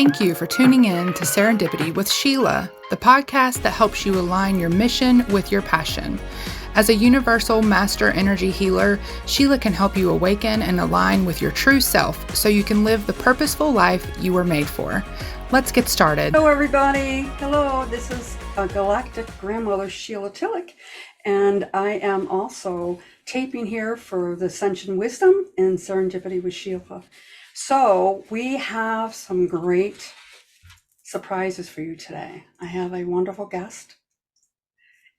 Thank you for tuning in to Serendipity with Sheila, the podcast that helps you align your mission with your passion. As a universal master energy healer, Sheila can help you awaken and align with your true self so you can live the purposeful life you were made for. Let's get started. Hello, everybody. Hello, this is Galactic grandmother Sheila Tillich, and I am also taping here for the Ascension Wisdom and Serendipity with Sheila. So we have some great surprises for you today. I have a wonderful guest.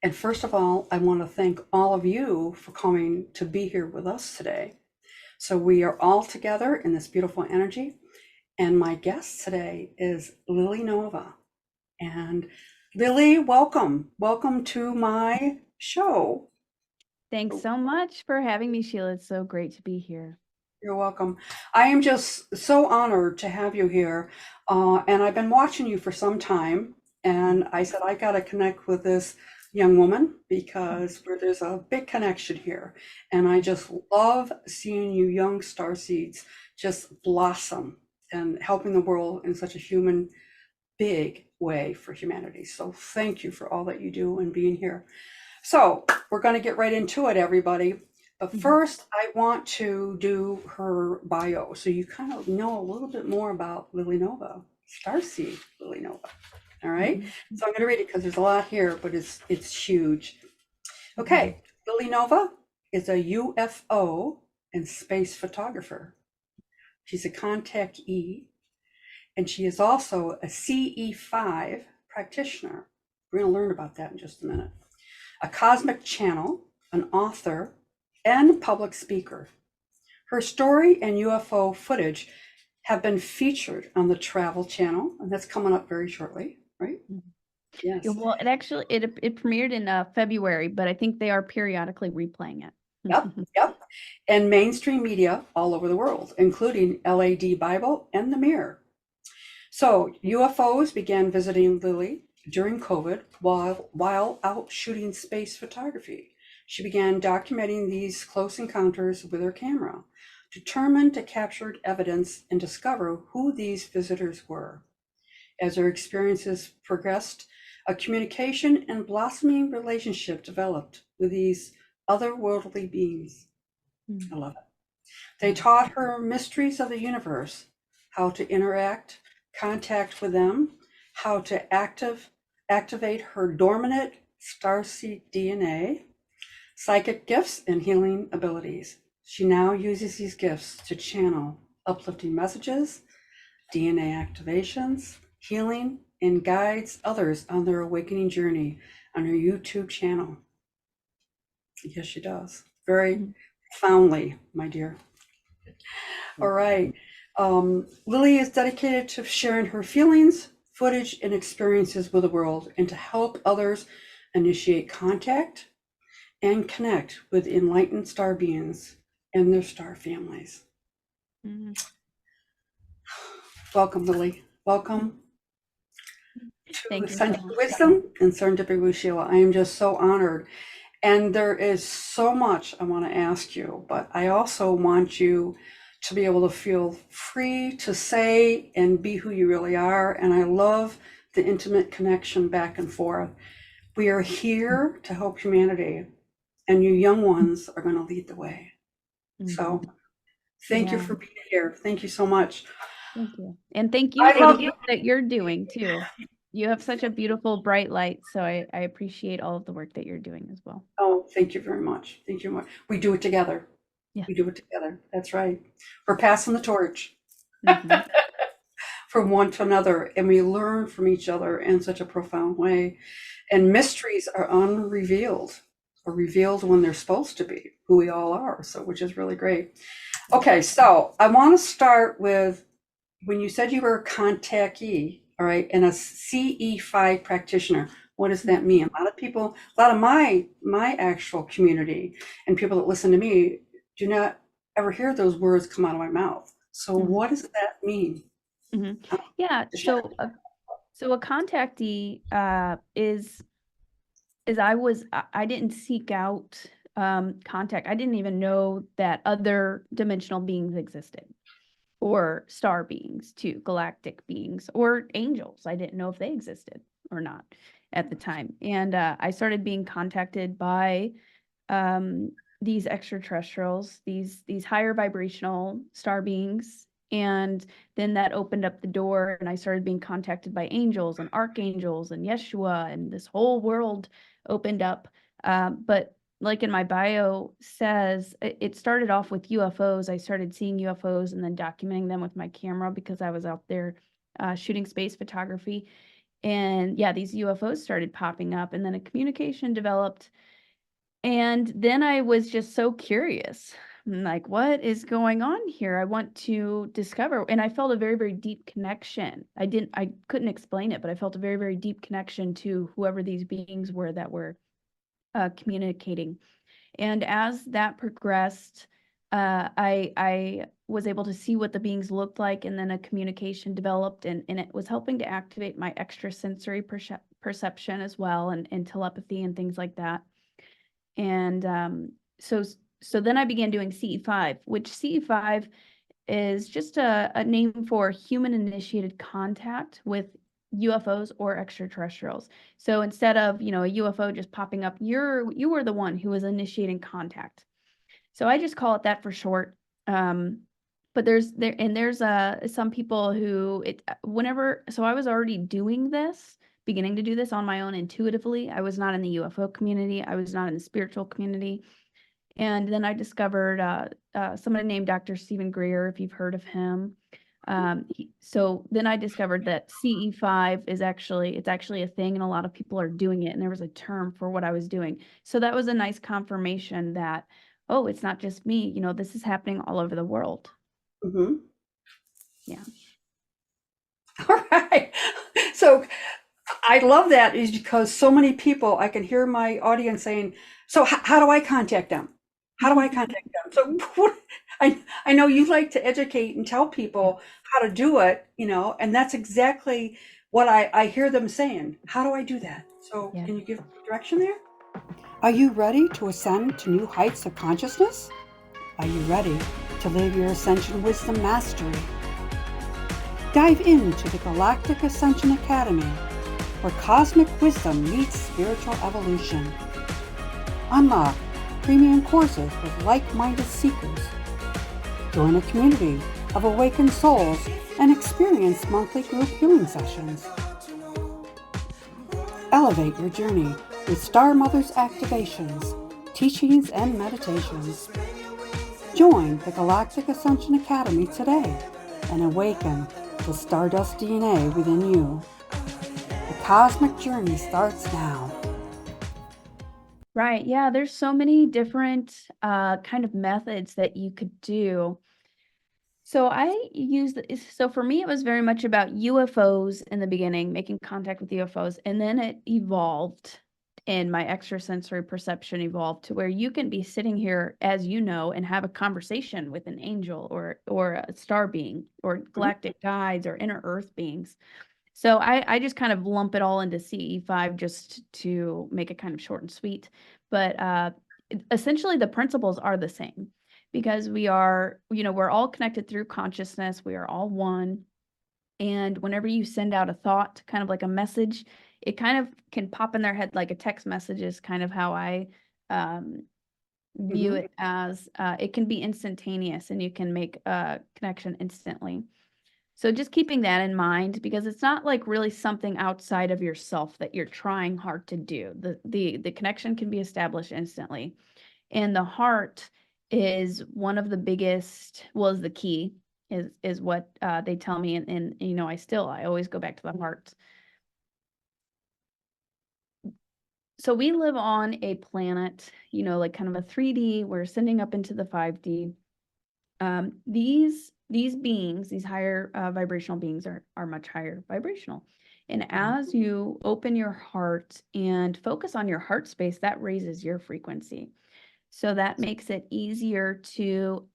And first of all, I want to thank all of you for coming to be here with us today. So we are all together in this beautiful energy. And my guest today is Lily Nova. And Lily, welcome. Welcome to my show. Thanks so much for having me, Sheila. It's so great to be here. You're welcome. I am just so honored to have you here. And I've been watching you for some time. And I said, I got to connect with this young woman because there's a big connection here. And I just love seeing you young starseeds just blossom and helping the world in such a human, big way for humanity. So thank you for all that you do and being here. So we're going to get right into it, everybody. But first, I want to do her bio so you kind of know a little bit more about Lily Nova, Starseed Lily Nova. All right. So I'm going to read it because there's a lot here, but it's huge. Okay. Lily Nova is a UFO and space photographer. She's a Contactee, and she is also a CE5 practitioner. We're going to learn about that in just a minute. A cosmic channel, an author, and public speaker. Her story and UFO footage have been featured on the Travel Channel, and that's coming up very shortly, right? Yes. Well, it premiered in February, but I think they are periodically replaying it. Yep. And mainstream media all over the world, including LAD Bible and The Mirror. So UFOs began visiting Lily during COVID while out shooting space photography. She began documenting these close encounters with her camera, determined to capture evidence and discover who these visitors were. As her experiences progressed, a communication and blossoming relationship developed with these otherworldly beings. I love it. They taught her mysteries of the universe, how to interact, contact with them, how to activate her dormant Starseed DNA, psychic gifts, and healing abilities. She now uses these gifts to channel uplifting messages, DNA activations, healing, and guides others on their awakening journey on her YouTube channel. Yes, she does. Very profoundly, my dear. All right. Lily is dedicated to sharing her feelings, footage, and experiences with the world and to help others initiate contact and connect with enlightened star beings and their star families. Welcome, Lily. Welcome to Ascension Wisdom and Serendipity with Sheila. I am just so honored. And there is so much I want to ask you, but I also want you to be able to feel free to say and be who you really are. And I love the intimate connection back and forth. We are here to help humanity, and you young ones are going to lead the way. So thank you for being here. Thank you so much. Thank you. And thank you for the work that you're doing too. You have such a beautiful, bright light. So I appreciate all of the work that you're doing as well. Oh, thank you very much. Thank you much. We do it together. Yeah. We do it together. That's right. We're passing the torch from one to another, and we learn from each other in such a profound way. And mysteries are unrevealed or revealed when they're supposed to be, who we all are. So, which is really great. Okay, so I want to start with when you said you were a Contactee, all right, and a CE5 practitioner. What does that mean? A lot of people, a lot of my actual community and people that listen to me do not ever hear those words come out of my mouth. So what does that mean? Yeah. So a Contactee is I didn't seek out contact. I didn't even know that other dimensional beings existed. or star beings too, galactic beings or angels. I didn't know if they existed or not at the time. And I started being contacted by these extraterrestrials, these higher vibrational star beings. And then that opened up the door, and I started being contacted by angels and archangels and Yeshua, and this whole world opened up. But like in my bio says, it started off with UFOs. I started seeing UFOs and then documenting them with my camera because I was out there shooting space photography. And yeah, these UFOs started popping up, and then a communication developed. And then I was just so curious. I'm like, what is going on here? I want to discover. And I felt a very, very deep connection. I couldn't explain it, but I felt a very, very deep connection to whoever these beings were that were communicating. And as that progressed, I was able to see what the beings looked like, and then a communication developed, and it was helping to activate my extrasensory perception as well, and telepathy and things like that. And so then I began doing CE5, which CE5 is just a name for human initiated contact with UFOs or extraterrestrials. So instead of, a UFO just popping up, you were the one who was initiating contact. So I just call it that for short. But there's some people who so I was already beginning to do this on my own intuitively. I was not in the UFO community. I was not in the spiritual community. And then I discovered somebody named Dr. Stephen Greer, if you've heard of him. So then I discovered that CE5 it's actually a thing, and a lot of people are doing it. And there was a term for what I was doing. So that was a nice confirmation that, oh, it's not just me, this is happening all over the world. Mm-hmm. Yeah. All right. So I love that is because so many people, I can hear my audience saying, so how do I contact them? How do I contact them? So I know you like to educate and tell people how to do it, and that's exactly what I hear them saying. How do I do that? So Yeah. can you give direction there? Are you ready to ascend to new heights of consciousness? Are you ready to live your Ascension wisdom mastery? Dive into the Galactic Ascension Academy, where cosmic wisdom meets spiritual evolution. Unlock premium courses with like-minded seekers. Join a community of awakened souls and experience monthly group healing sessions. Elevate your journey with Star Mother's activations, teachings, and meditations. Join the Galactic Ascension Academy today and awaken the Stardust DNA within you. The cosmic journey starts now. Right. Yeah. There's so many different kind of methods that you could do. So so for me, it was very much about UFOs in the beginning, making contact with UFOs, and then it evolved, and my extrasensory perception evolved to where you can be sitting here, as you know, and have a conversation with an angel or a star being or galactic guides or inner earth beings. So I just kind of lump it all into CE5 just to make it kind of short and sweet. But essentially the principles are the same because we're all connected through consciousness. We are all one. And whenever you send out a thought, kind of like a message, it kind of can pop in their head like a text message is kind of how I view it as. It can be instantaneous and you can make a connection instantly. So just keeping that in mind, because it's not like really something outside of yourself that you're trying hard to do. The connection can be established instantly. And the heart is one of the biggest, is the key, is what they tell me. And I always go back to the heart. So we live on a planet, like kind of a 3D, we're ascending up into the 5D. These beings, these higher vibrational beings are much higher vibrational. And as you open your heart and focus on your heart space, that raises your frequency. So that makes it easier to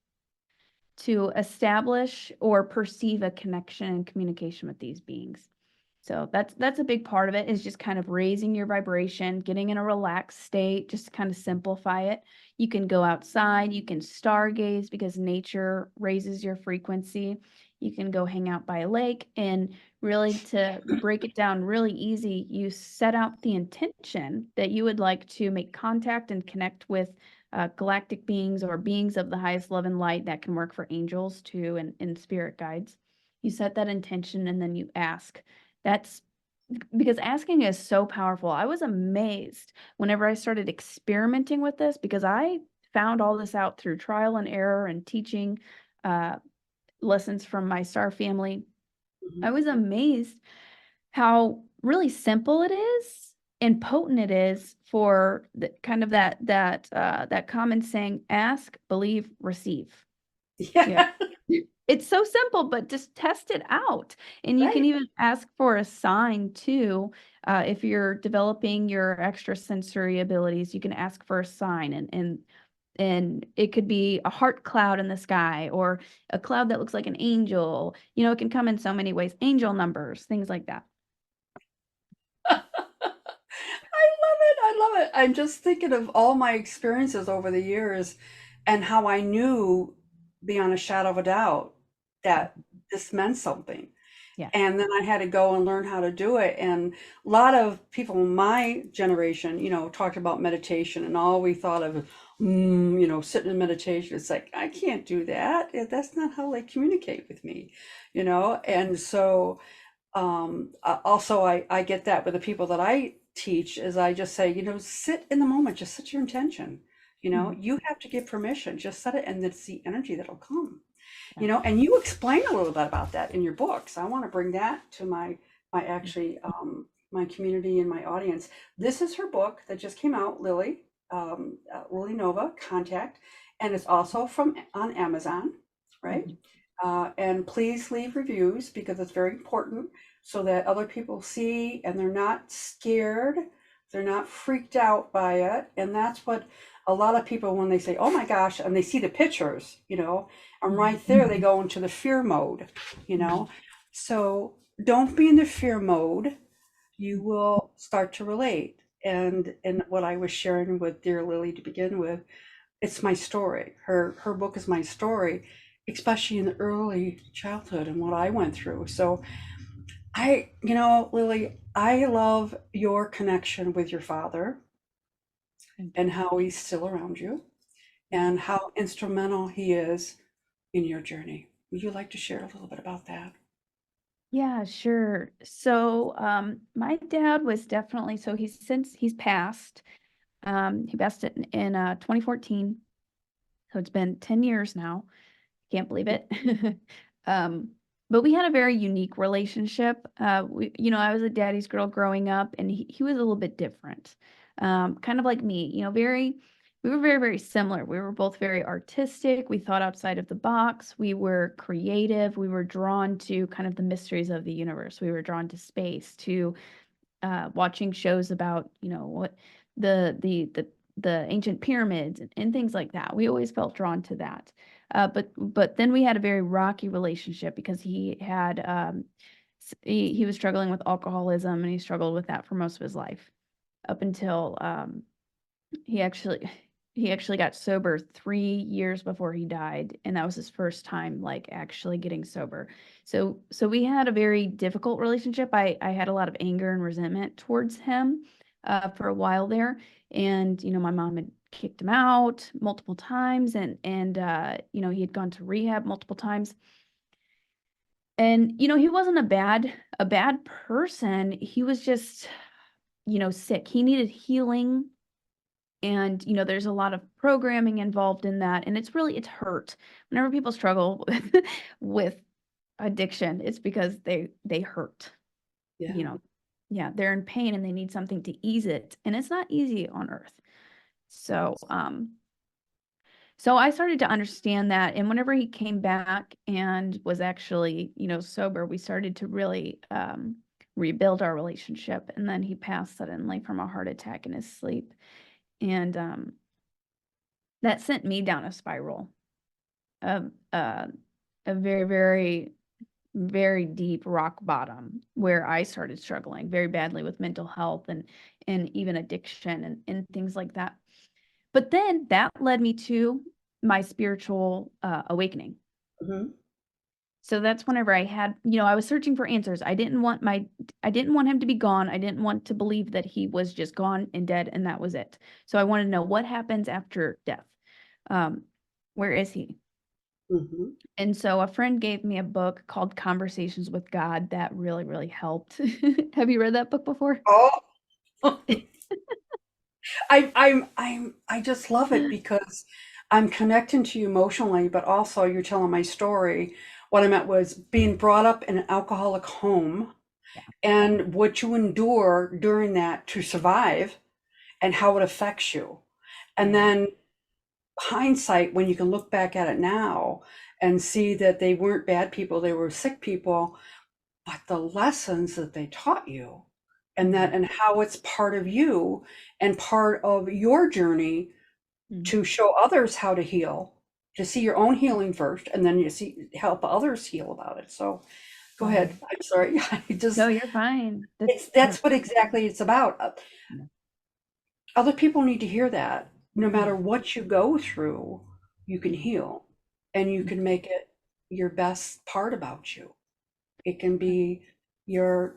establish or perceive a connection and communication with these beings. So that's a big part of it, is just kind of raising your vibration, getting in a relaxed state, just to kind of simplify it. You can go outside, you can stargaze because nature raises your frequency. You can go hang out by a lake, and really, to break it down really easy, you set out the intention that you would like to make contact and connect with galactic beings or beings of the highest love and light. That can work for angels too, and spirit guides. You set that intention and then you ask. That's because asking is so powerful. I was amazed whenever I started experimenting with this, because I found all this out through trial and error and teaching lessons from my star family. I was amazed how really simple it is and potent it is for the kind of that common saying, ask, believe, receive. Yeah. It's so simple, but just test it out. And you can Right. even ask for a sign too. If you're developing your extrasensory abilities, you can ask for a sign, and it could be a heart cloud in the sky, or a cloud that looks like an angel. It can come in so many ways. Angel numbers, things like that. I love it. I'm just thinking of all my experiences over the years and how I knew beyond a shadow of a doubt that this meant something. Yeah. And then I had to go and learn how to do it. And a lot of people in my generation, talked about meditation, and all we thought of, sitting in meditation. It's like, I can't do that. That's not how they communicate with me. And so also, I get that with the people that I teach, is I just say, sit in the moment, just set your intention. Mhm. You have to give permission, just set it, and it's the energy that'll come. Yeah. And you explain a little bit about that in your books. I want to bring that to my actually my community and my audience. This is her book that just came out, Lily Nova, Contact, and it's also from on Amazon, right? Mhm. And please leave reviews, because it's very important, so that other people see and they're not scared, they're not freaked out by it. And that's what a lot of people, when they say, oh my gosh, and they see the pictures, and right there they go into the fear mode. So don't be in the fear mode. You will start to relate. And what I was sharing with dear Lily to begin with, it's my story. Her book is my story, especially in the early childhood and what I went through. So Lily, I love your connection with your father Thank and how he's still around you you. and how instrumental he is in your journey. Would you like to share a little bit about that? Yeah, sure. So, my dad was definitely, so he's passed. He passed it in 2014. So it's been 10 years now. Can't believe it. Um, but we had a very unique relationship. I was a daddy's girl growing up, and he was a little bit different. Kind of like me, we were very, very similar. We were both very artistic. We thought outside of the box. We were creative. We were drawn to kind of the mysteries of the universe. We were drawn to space, to watching shows about, what the ancient pyramids and things like that. We always felt drawn to that. But then we had a very rocky relationship, because he had he was struggling with alcoholism, and he struggled with that for most of his life, up until he actually he actually got sober 3 years before he died, and that was his first time like actually getting sober. So we had a very difficult relationship. I had a lot of anger and resentment towards him for a while there. And my mom had kicked him out multiple times, and he had gone to rehab multiple times. And he wasn't a bad person. He was just sick. He needed healing. And there's a lot of programming involved in that, and it's hurt. Whenever people struggle with addiction, it's because they hurt. you Yeah. know yeah, they're in pain and they need something to ease it, and it's not easy on earth. So I started to understand that, and whenever he came back and was actually sober, we started to really rebuild our relationship. And then he passed suddenly from a heart attack in his sleep. And that sent me down a spiral of a very, very very deep rock bottom where I started struggling very badly with mental health and even addiction and things like that. But then that led me to my spiritual awakening. Mhm. So that's whenever I had, I was searching for answers. I didn't want him to be gone. I didn't want to believe that he was just gone and dead and that was it. So I wanted to know what happens after death. Where is he? Mhm. And so a friend gave me a book called Conversations with God that really, really helped. Have you read that book before? Oh, I just love it because I'm connecting to you emotionally, but also you're telling my story. What I meant was being brought up in an alcoholic home Yeah. and what you endure during that to survive and how it affects you. And Yeah. then hindsight, when you can look back at it now and see that they weren't bad people, they were sick people, but the lessons that they taught you and that Mhm. and how it's part of you and part of your journey Mhm. to show others how to heal, to see your own healing first, and then you see help others heal about it. So go Right. ahead. I'm sorry. I just No, you're fine. that's what exactly it's about. Yeah. Other people need to hear that. No Yeah. matter what you go through, you can heal and you can make it your best part about you. It can be your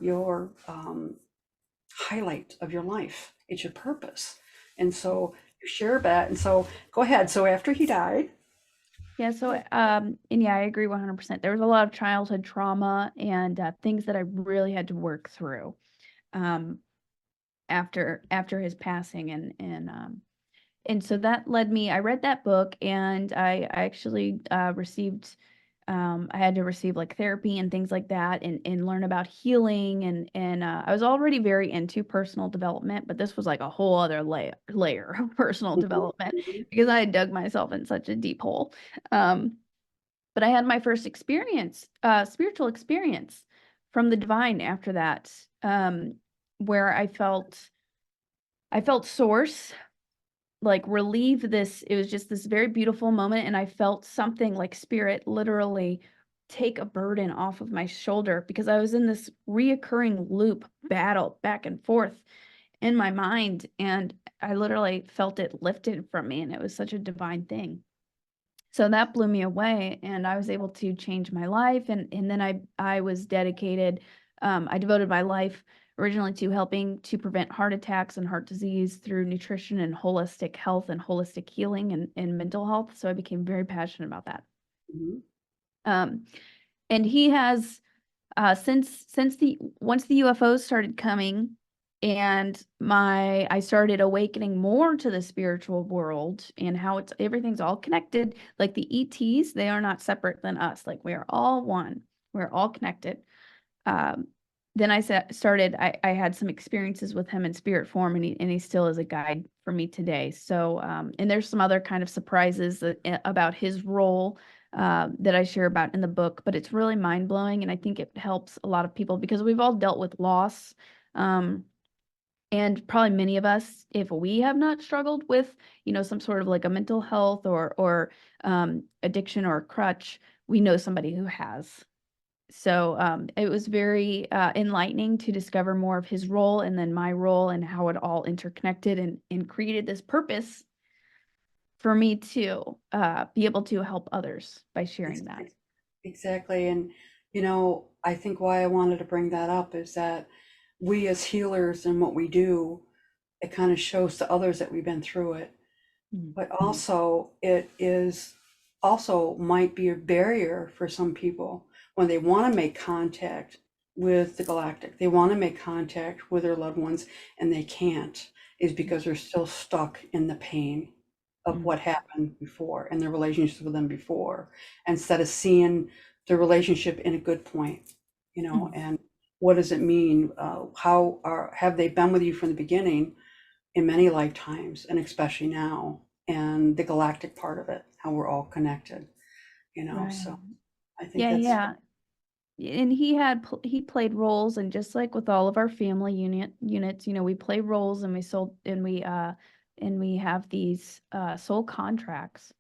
highlight of your life. It's your purpose. And so you share that. And so go ahead. So after he died, Yeah, so and yeah, I agree 100%. There was a lot of childhood trauma and things that I really had to work through um after his passing and so that led me. I read that book and I actually received I had to receive like therapy and things like that and learn about healing and I was already very into personal development, but this was like a whole other layer of personal mhm, development mhm, because I had dug myself in such a deep hole. Um, but I had my first experience, spiritual experience from the divine after that, where I felt source like relieve this. It was just this very beautiful moment and I felt something like spirit literally take a burden off of my shoulder because I was in this reoccurring loop battle back and forth in my mind and I literally felt it lifted from me and it was such a divine thing. So that blew me away and I was able to change my life and then I was dedicated. I devoted my life originally to helping to prevent heart attacks and heart disease through nutrition and holistic health and holistic healing and mental health. So I became very passionate about that. mhm, Um, and he has since the once the UFOs started coming and I started awakening more to the spiritual world and how it's everything's all connected, like the ETs, they are not separate than us. Like we are all one. We're all connected. Um, then I had some experiences with him in spirit form and he still is a guide for me today. So, and there's some other kind of surprises about his role that I share about in the book, but it's really mind blowing. And I think it helps a lot of people because we've all dealt with loss. Um, and probably many of us, if we have not struggled with, some sort of like a mental health or addiction or a crutch, we know somebody who has. So it was very enlightening to discover more of his role and then my role and how it all interconnected and created this purpose for me to be able to help others by sharing that. exactly. And, I think why I wanted to bring that up is that we as healers and what we do, it kind of shows to others that we've been through it. Mhm. But also, it is also might be a barrier for some people when they want to make contact with the galactic. They want to make contact with their loved ones and they can't, is because they're still stuck in the pain of Mhm. what happened before and their relationships with them before, instead of seeing the relationship in a good point, Mhm. and what does it mean? Have they been with you from the beginning? In many lifetimes, and especially now, and the galactic part of it, how we're all connected, Right. so I think Yeah, that's yeah. And he played roles and just like with all of our family units, we play roles and we have these soul contracts.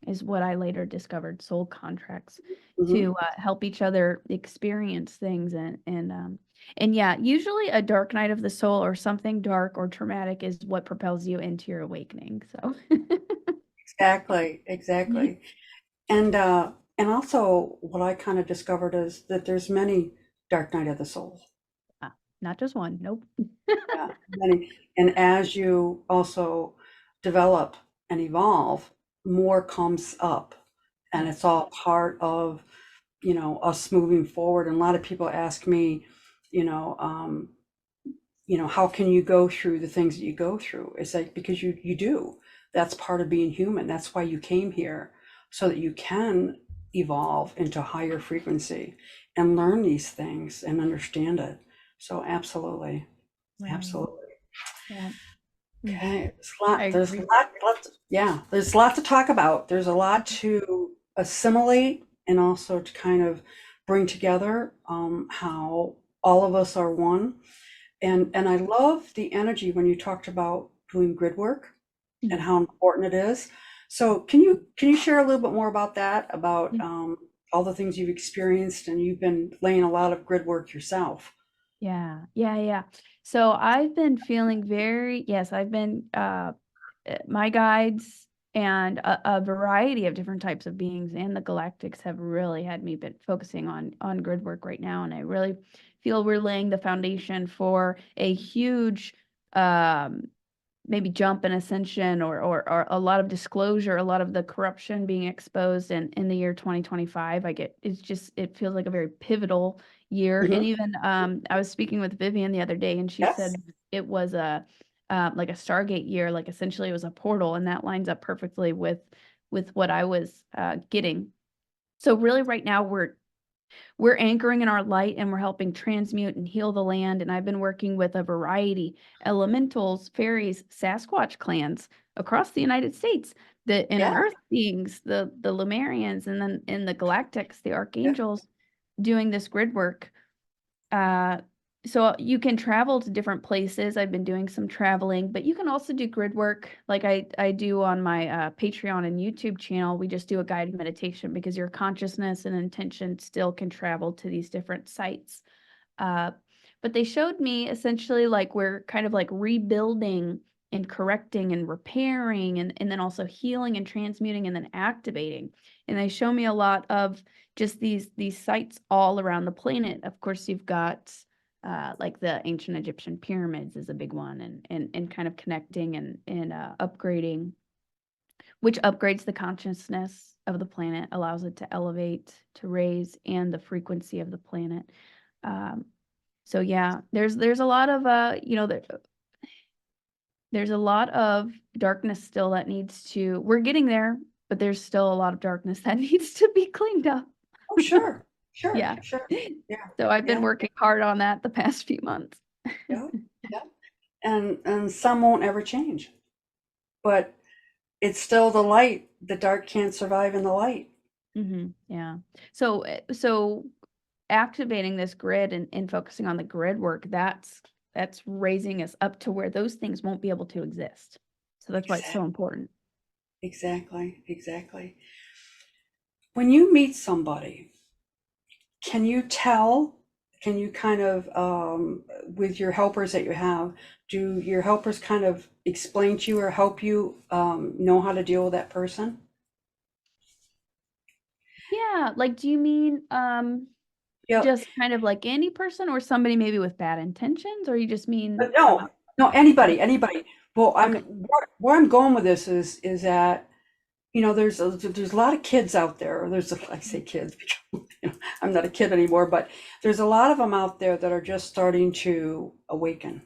is what I later discovered, soul contracts, Mhm. to help each other experience things. And yeah, usually a dark night of the soul or something dark or traumatic is what propels you into your awakening. So Exactly, exactly. And also what I kind of discovered is that there's many dark night of the soul. not just one. Nope. Yeah, many. And as you also develop and evolve, more comes up. And it's Yes. all part of, us moving forward. And a lot of people ask me, you know, um, how can you go through the things that you go through? It's like, because you do. That's part of being human. That's why you came here, so that you can evolve into higher frequency and learn these things and understand it. So absolutely. Right. Absolutely. Yeah. Mm. Okay. I There's a agree. lot, yeah, there's a lot to talk about. There's a lot to assimilate and also to kind of bring together, how all of us are one. And I love the energy when you talked about doing grid work and Mhm. how important it is. So can you share a little bit more about that, about all the things you've experienced, and you've been laying a lot of grid work yourself? Yeah, yeah, yeah. So I've been feeling yes, I've been my guides and a variety of different types of beings and the galactics have really had me been focusing on grid work right now, and I really feel we're laying the foundation for a huge um maybe jump in ascension or a lot of disclosure, a lot of the corruption being exposed in the year 2025. It feels like a very pivotal year. And Hmm. even I was speaking with Vivian the other day, and she Yes. said it was a like a Stargate year, like essentially it was a portal, and that lines up perfectly with what I was getting. So really, right now we're anchoring in our light and we're helping transmute and heal the land. And I've been working with a variety elementals, fairies, Sasquatch clans across the United States, the Yeah. inner earth beings, the Lumerians, and then in the galactics, the Yeah. archangels, doing this grid work. Uh, so you can travel to different places. I've been doing some traveling, but you can also do grid work like I do on my Patreon and YouTube channel. We just do a guided meditation because your consciousness and intention still can travel to these different sites. Uh, but they showed me essentially like we're kind of like rebuilding and correcting and repairing and then also healing and transmuting and then activating. And they show me a lot of just these sites all around the planet. Of course, you've got like the ancient Egyptian pyramids is a big one, and kind of connecting and upgrading, which upgrades the consciousness of the planet, allows it to elevate, to raise, and the frequency of the planet. Um, so yeah, there's a lot of there's a lot of darkness still that needs to we're getting there, but there's still a lot of darkness that needs to be cleaned up. Oh, sure. Sure. Yeah. Sure. Yeah. So I've been Yeah. working hard on that the past few months. Yeah. Yeah. And some won't ever change, but it's still the light. The dark can't survive in the light. Yeah. So activating this grid and focusing on the grid work, that's raising us up to where those things won't be able to exist. So that's why it's so Exactly. important. Exactly. Exactly. When you meet somebody, can you tell? Can you kind of, with your helpers that you have, do your helpers kind of explain to you or help you know how to deal with that person? Yeah, like do you mean Yeah. just kind of like any person or somebody maybe with bad intentions, or you just mean No, no, okay. anybody, anybody. Well, Okay. where I'm going with this is that, there's a lot of kids out there. Or I say kids because I'm not a kid anymore, but there's a lot of them out there that are just starting to awaken,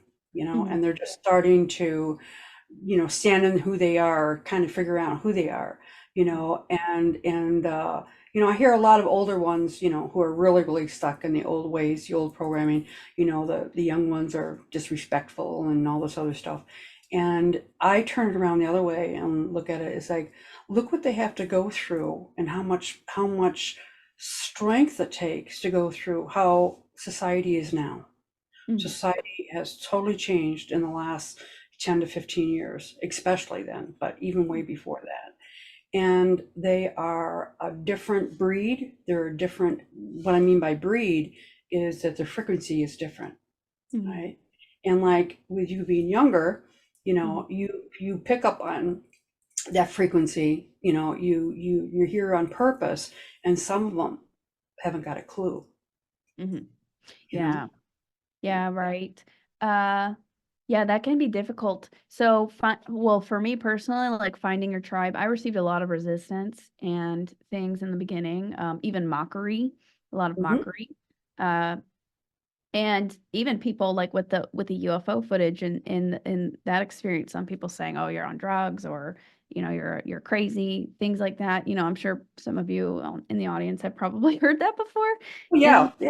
Mhm. and they're just starting to, stand in who they are, kind of figure out who they are, I hear a lot of older ones, who are really, really stuck in the old ways, the old programming, the young ones are disrespectful and all this other stuff. And I turn it around the other way and look at it. It's like, look what they have to go through and how much strength it takes to go through how society is now. Mhm. Society has totally changed in the last 10 to 15 years, especially then, but even way before that. and they are a different breed. They're a different, what I mean by breed is that the frequency is different, right? And like with you being younger, you pick up on that frequency, you're here on purpose, and some of them haven't got a clue. Mm-hmm. You know? Yeah, right. Yeah, that can be difficult. So, well, for me personally, like finding your tribe, I received a lot of resistance and things in the beginning, even mockery, a lot of Mhm. mockery. Uh, and even people like with the UFO footage and in that experience, some people saying, "Oh, you're on drugs," or you're crazy, things like that. I'm sure some of you in the audience have probably heard that before. And Yeah, yeah.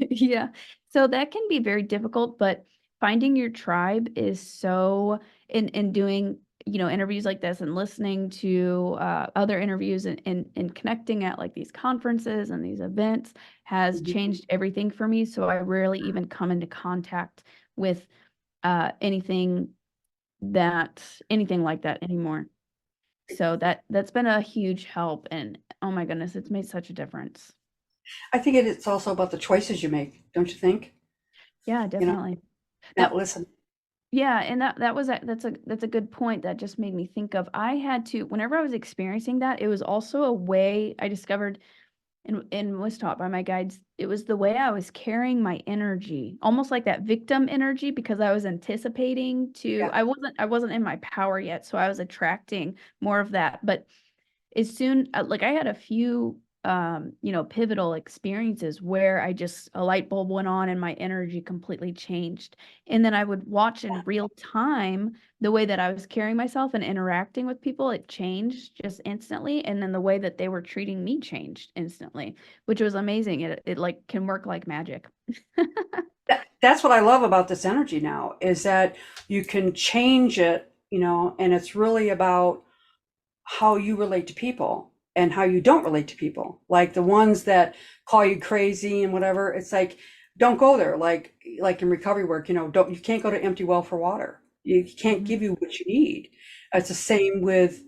yeah, so that can be very difficult, but finding your tribe is so in doing interviews like this and listening to other interviews and connecting at like these conferences and these events has Mhm. changed everything for me. So I rarely even come into contact with anything anything like that anymore. So that's been a huge help, and oh my goodness, it's made such a difference. I think it's also about the choices you make, don't you think? Yeah, You know, definitely. not That listen. Yeah, and that's a good point that just made me think of I had to whenever I was experiencing that, it was also a way I discovered and was taught by my guides. It was the way I was carrying my energy, almost like that victim energy because I was anticipating to Yeah. I wasn't in my power yet, so I was attracting more of that. But as soon like I had a few pivotal experiences where I just a light bulb went on and my energy completely changed. And then I would watch in real time the way that I was carrying myself and interacting with people, it changed just instantly. And then the way that they were treating me changed instantly, which was amazing. It like can work like magic. That's what I love about this energy now is that you can change it, and it's really about how you relate to people and how you don't relate to people. Like the ones that call you crazy and whatever, it's like, don't go there. Like in recovery work, you can't go to empty well for water. You can't Mhm. give you what you need. It's the same with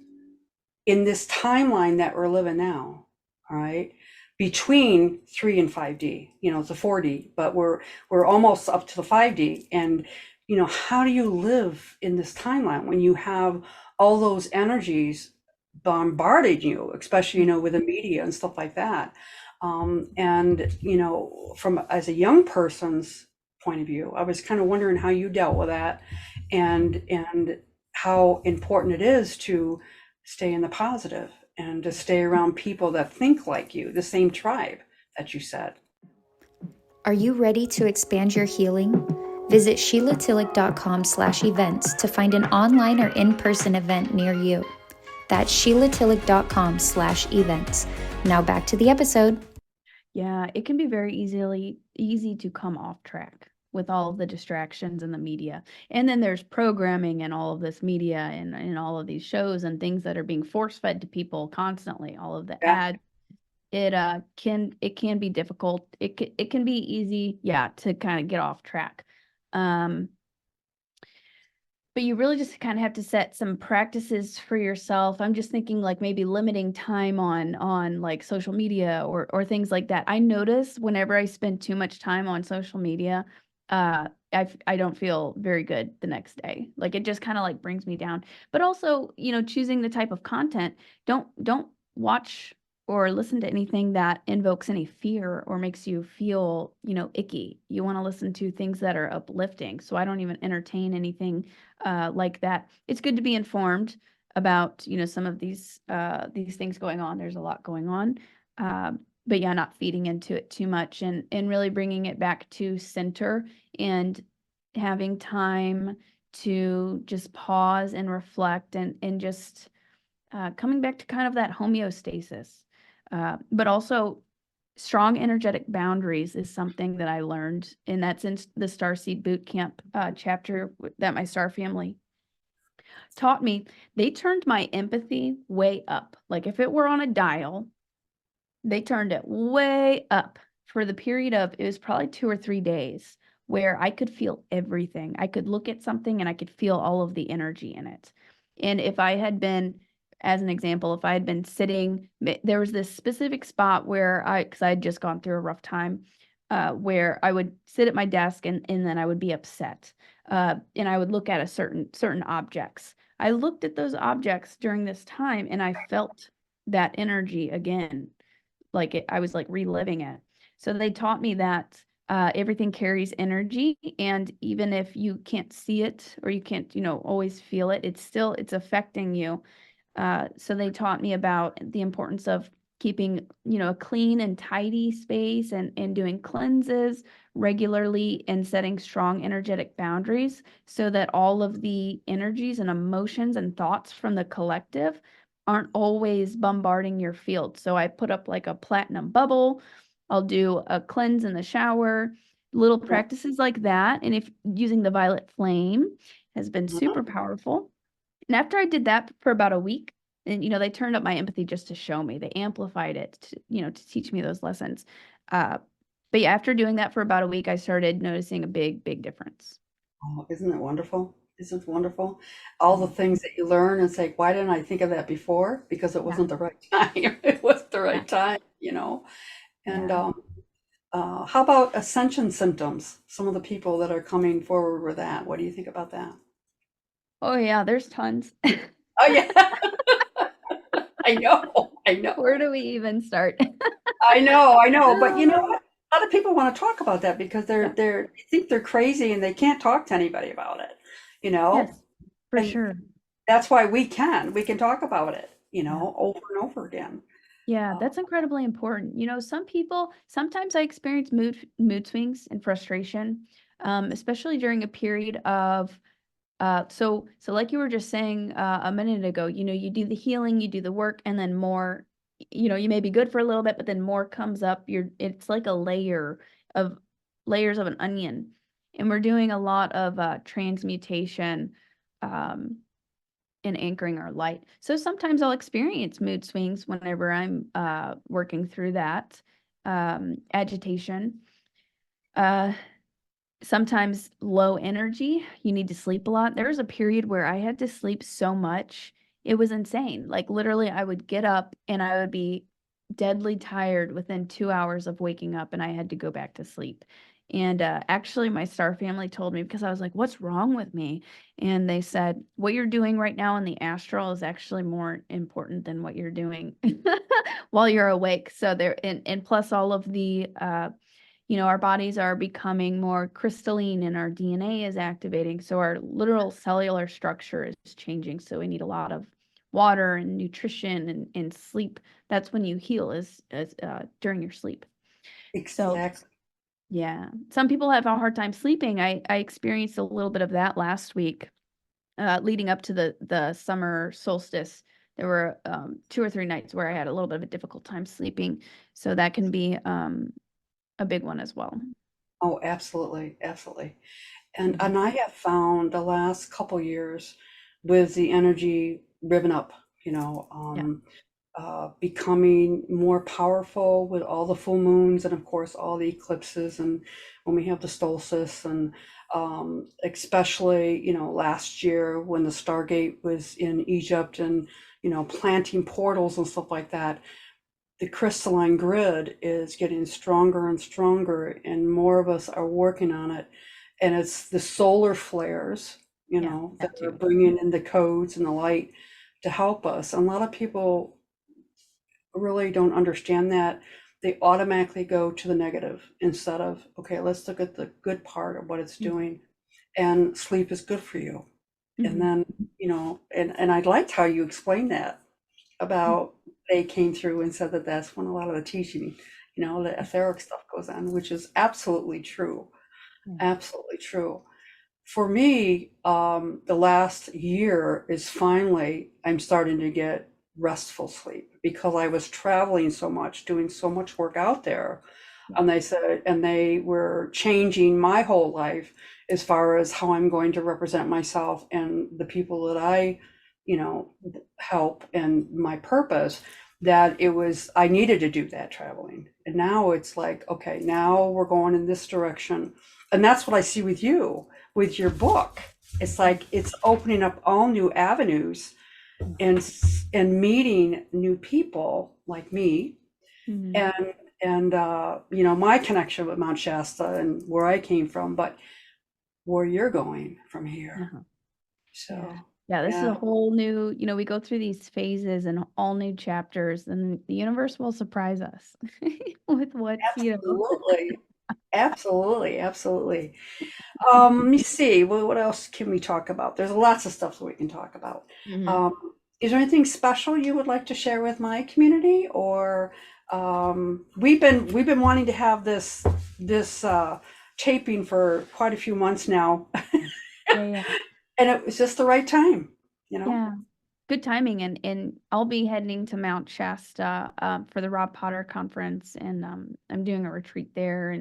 in this timeline that we're living now, all right? Between 3 and 5D, it's a 4D, but we're almost up to the 5D. And how do you live in this timeline when you have all those energies bombarding you, especially with the media and stuff like that? And from as a young person's point of view, I was kind of wondering how you dealt with that, and how important it is to stay in the positive and to stay around people that think like you, the same tribe that you said. Are you ready to expand your healing? Visit sheilatillich.com/events to find an online or in-person event near you. That's sheilatillich.com/events. Now back to the episode. Yeah, it can be very easy to come off track with all of the distractions and the media. And then there's programming and all of this media and all of these shows and things that are being force fed to people constantly, all of the Yeah. ads. It can be difficult. It can be easy, yeah, to kind of get off track. Um, but you really just kind of have to set some practices for yourself. I'm just thinking like maybe limiting time on like social media or things like that. I notice whenever I spend too much time on social media, I don't feel very good the next day. Like it just kind of like brings me down. But also, choosing the type of content, don't watch or listen to anything that invokes any fear or makes you feel, icky. You want to listen to things that are uplifting. So I don't even entertain anything like that. It's good to be informed about, some of these things going on. There's a lot going on. But yeah, not feeding into it too much and really bringing it back to center and having time to just pause and reflect and just coming back to kind of that homeostasis. But also strong energetic boundaries is something that I learned, and that's in the Starseed Boot Camp chapter that my star family taught me. They turned my empathy way up. Like if it were on a dial, they turned it way up for the period of, it was probably 2 or 3 days where I could feel everything. I could look at something and I could feel all of the energy in it. And if I had been as an example, if I had been sitting, there was this specific spot where because I had just gone through a rough time, where I would sit at my desk and then I would be upset, and I would look at certain objects. I looked at those objects during this time and I felt that energy again, I was like reliving it. So they taught me that everything carries energy, and even if you can't see it or you can't, always feel it, it's affecting you. So they taught me about the importance of keeping, a clean and tidy space, and doing cleanses regularly, and setting strong energetic boundaries so that all of the energies and emotions and thoughts from the collective aren't always bombarding your field. So I put up like a platinum bubble. I'll do a cleanse in the shower, little Yeah. practices like that. And if using the violet flame has been super powerful. And after I did that for about a week, and they turned up my empathy just to show me, they amplified it to teach me those lessons. But yeah, after doing that for about a week, I started noticing a big difference. Oh, isn't it wonderful? Isn't it wonderful? All the things that you learn and say, why didn't I think of that before? Because it wasn't the right time. It wasn't the right time, And Yeah. how about ascension symptoms? Some of the people that are coming forward with that. What do you think about that? Oh yeah, there's tons. Oh yeah, I know. Where do we even start? I know. But you know what? A lot of people want to talk about that because they think they're crazy and they can't talk to anybody about it, Yes, for And sure. that's why we can talk about it, over and over again. Yeah, that's incredibly important. Sometimes I experience mood swings and frustration, especially during a period of so like you were just saying a minute ago, you do the healing, you do the work, and then more, you may be good for a little bit, but then more comes up. It's like a layers of an onion, and we're doing a lot of transmutation, um, and anchoring our light. So sometimes I'll experience mood swings whenever I'm working through that agitation. Uh, Sometimes low energy, you need to sleep a lot. There was a period where I had to sleep so much, it was insane. Like literally, I would get up and I would be deadly tired within 2 hours of waking up, and I had to go back to sleep. And actually, my star family told me, because I was like, what's wrong with me? And they said, what you're doing right now in the astral is actually more important than what you're doing while you're awake. So there, and plus all of the our bodies are becoming more crystalline and our DNA is activating. So our literal cellular structure is changing. So we need a lot of water and nutrition and sleep. That's when you heal is during your sleep. So Exactly. yeah, some people have a hard time sleeping. I experienced a little bit of that last week, leading up to the summer solstice. There were 2 or 3 nights where I had a little bit of a difficult time sleeping. So that can be a big one as well. Oh, absolutely, absolutely. And I have found the last couple years with the energy riven up, Yeah. becoming more powerful with all the full moons and of course all the eclipses and when we have the solstice and especially last year when the Stargate was in Egypt and planting portals and stuff like that, the crystalline grid is getting stronger and stronger and more of us are working on it, and it's the solar flares that that are too. bringing in the codes and the light to help us. And a lot of people really don't understand that. They automatically go to the negative instead of, okay, let's look at the good part of what it's doing. And sleep is good for you. And then, and I liked how you explained that about they came through and said that that's when a lot of the teaching, the etheric stuff goes on, which is absolutely true. Absolutely true. For me, the last year is finally, I'm starting to get restful sleep because I was traveling so much, doing so much work out there. And they said, and they were changing my whole life as far as how I'm going to represent myself and the people that I, help and my purpose, that I needed to do that traveling. And now it's like, okay, now we're going in this direction. And that's what I see with you, with your book. It's like it's opening up all new avenues and meeting new people like me, Mhm. and my connection with Mount Shasta and where I came from, but where you're going from here. Uh-huh. Yeah. So Yeah, this is a yeah, whole new, we go through these phases and all new chapters, and the universe will surprise us with what's. absolutely, absolutely, absolutely. Let me see. What else can we talk about? There's lots of stuff that we can talk about. Mhm. Um, is there anything special you would like to share with my community? Or we've been wanting to have this taping for quite a few months now, Yeah, yeah. and it was just the right time, you know? Yeah. Good timing, and I'll be heading to Mount Shasta for the Rob Potter conference, and I'm doing a retreat there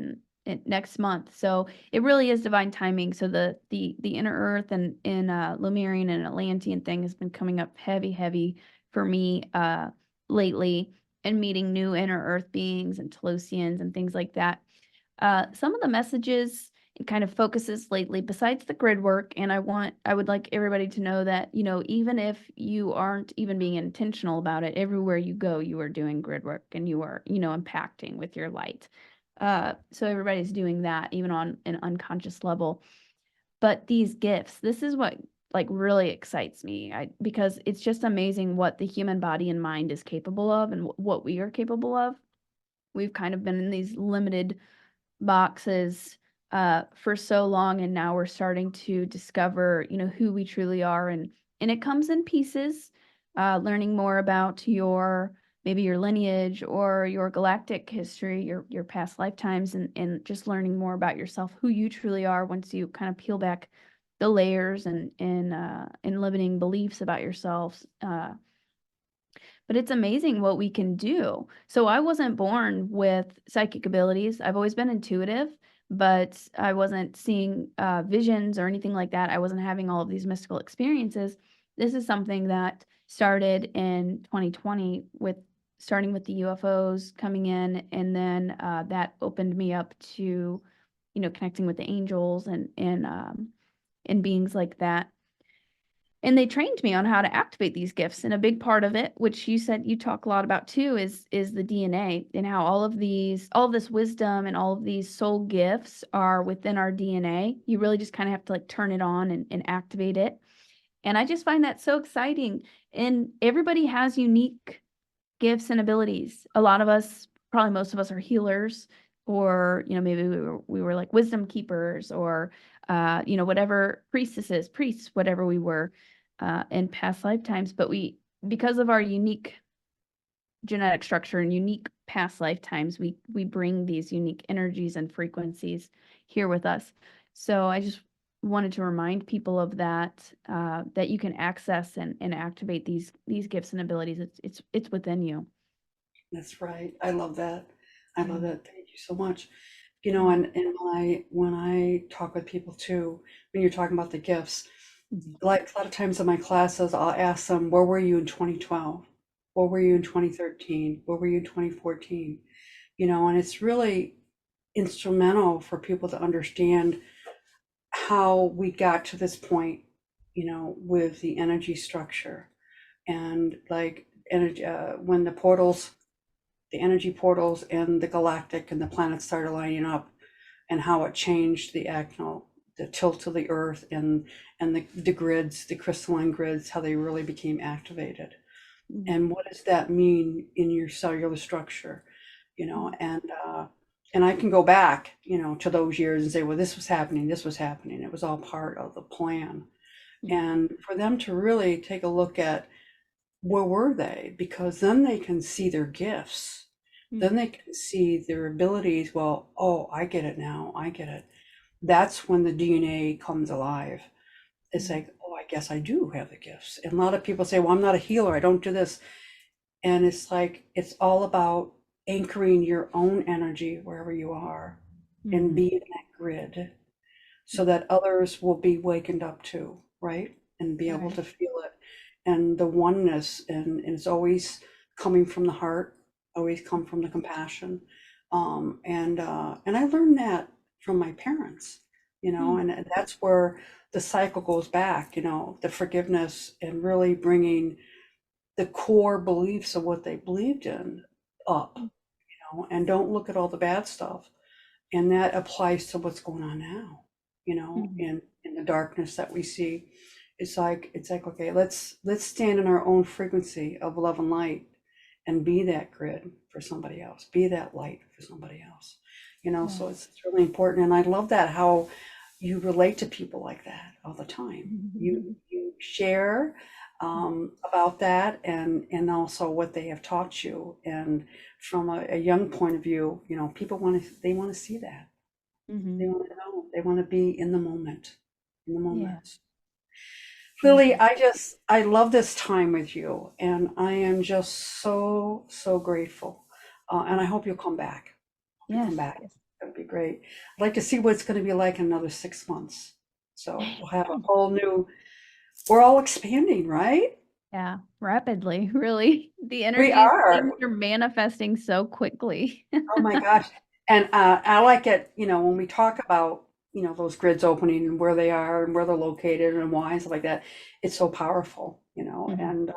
next month. So it really is divine timing. So the inner earth and Lemurian and Atlantean thing has been coming up heavy for me lately, and meeting new inner earth beings and Telosians and things like that. Some of the messages and kind of focuses lately, besides the grid work, and I would like everybody to know that, even if you aren't even being intentional about it, everywhere you go, you are doing grid work and you are, impacting with your light. So everybody's doing that, even on an unconscious level. But these gifts, this is what like really excites me, because it's just amazing what the human body and mind is capable of, and what we are capable of. We've kind of been in these limited boxes for so long, and now we're starting to discover, who we truly are, and it comes in pieces. Learning more about maybe your lineage or your galactic history, your past lifetimes, and just learning more about yourself, who you truly are, once you kind of peel back the layers and limiting beliefs about yourselves. But it's amazing what we can do. So I wasn't born with psychic abilities. I've always been intuitive, but I wasn't seeing visions or anything like that. I wasn't having all of these mystical experiences. This is something that started in 2020, starting with the UFOs coming in, and then that opened me up to, connecting with the angels and beings like that. And they trained me on how to activate these gifts. And a big part of it, which you said you talk a lot about too, is the DNA, and how all of this wisdom and all of these soul gifts are within our DNA. You really just kind of have to like turn it on and activate it. And I just find that so exciting. And everybody has unique gifts and abilities. A lot of us, probably most of us, are healers, or maybe we were like wisdom keepers, or whatever, priestesses, priests, whatever we were in past lifetimes. But because of our unique genetic structure and unique past lifetimes, we bring these unique energies and frequencies here with us. So I just wanted to remind people of that, that you can access and activate these gifts and abilities. It's within you. That's right. I love that. I love Yeah. that. Thank you so much. Yeah. And when I talk with people too, when you're talking about the gifts, Mhm. like a lot of times in my classes, I'll ask them, where were you in 2012? Where were you in 2013? Where were you in 2014? And it's really instrumental for people to understand how we got to this point, with the energy structure, and like energy, when the energy portals and the galactic and the planets started lining up, and how it changed the tilt of the earth, and the grids, the crystalline grids, how they really became activated. Mhm. And what does that mean in your cellular structure? you know Mhm. and and I can go back, to those years and say, well, this was happening, it was all part of the plan. Mhm. And for them to really take a look at, where were they, because then they can see their gifts, then Mhm. they can see their abilities. Well, oh, I get it now, I get it. That's when the DNA comes alive. It's Mhm. like, oh, I guess I do have the gifts. And a lot of people say, well, I'm not a healer, I don't do this. And it's like, it's all about anchoring your own energy wherever you are, and Mhm. be in that grid, so that others will be wakened up to, right? And be able Right. to feel it. And the oneness, and it's always coming from the heart, always come from the compassion. And I learned that from my parents. and that's where the cycle goes back, the forgiveness and really bringing the core beliefs of what they believed in up, and don't look at all the bad stuff. And that applies to what's going on now, in the darkness that we see. It's like, okay, let's stand in our own frequency of love and light and be that grid for somebody else, be that light for somebody else, so it's really important. And I love that, how you relate to people like that all the time. You share about that, and also what they have taught you. And from a young point of view, people want to see that. They want to know, they want to be in the moment. Lily, I love this time with you, and I am just so grateful. And I hope you'll come back. Come back. That would be great. I'd like to see what it's going to be like in another 6 months. So we'll have a whole new, we're all expanding, right? Yeah, rapidly, really. The energies things are manifesting so quickly. Oh my gosh. And I like it, when we talk about, those grids opening and where they are and where they're located and why and stuff like that, it's so powerful, and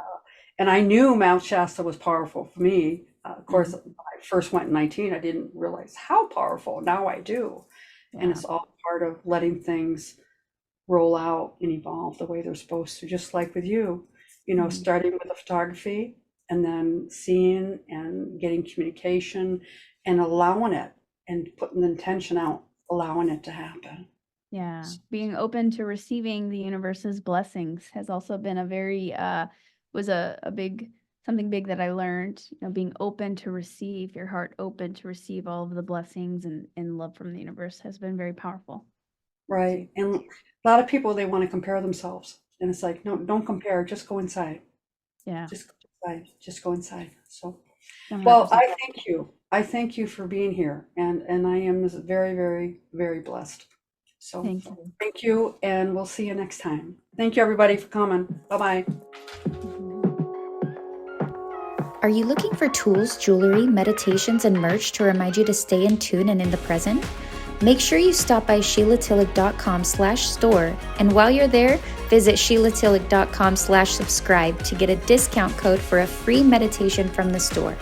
I knew Mount Shasta was powerful for me. Of course, when I first went in 19, I didn't realize how powerful. Now I do. And it's all part of letting things roll out and evolve the way they're supposed to, just like with you, starting with the photography and then seeing and getting communication and allowing it and putting the intention out, allowing it to happen. Yeah. Being open to receiving the universe's blessings has also been a very, was a big, something big that I learned, being open to receive, your heart open to receive all of the blessings and love from the universe has been very powerful. Right. And a lot of people, they want to compare themselves. And it's like, no, don't compare, just go inside. Yeah. Just go inside. So, 100%. well, I thank you. I thank you for being here. And I am very, very, very blessed. So thank you. And we'll see you next time. Thank you, everybody, for coming. Bye-bye. Are you looking for tools, jewelry, meditations, and merch to remind you to stay in tune and in the present? Make sure you stop by sheilatillich.com/store, and while you're there, visit sheilatillich.com/subscribe to get a discount code for a free meditation from the store.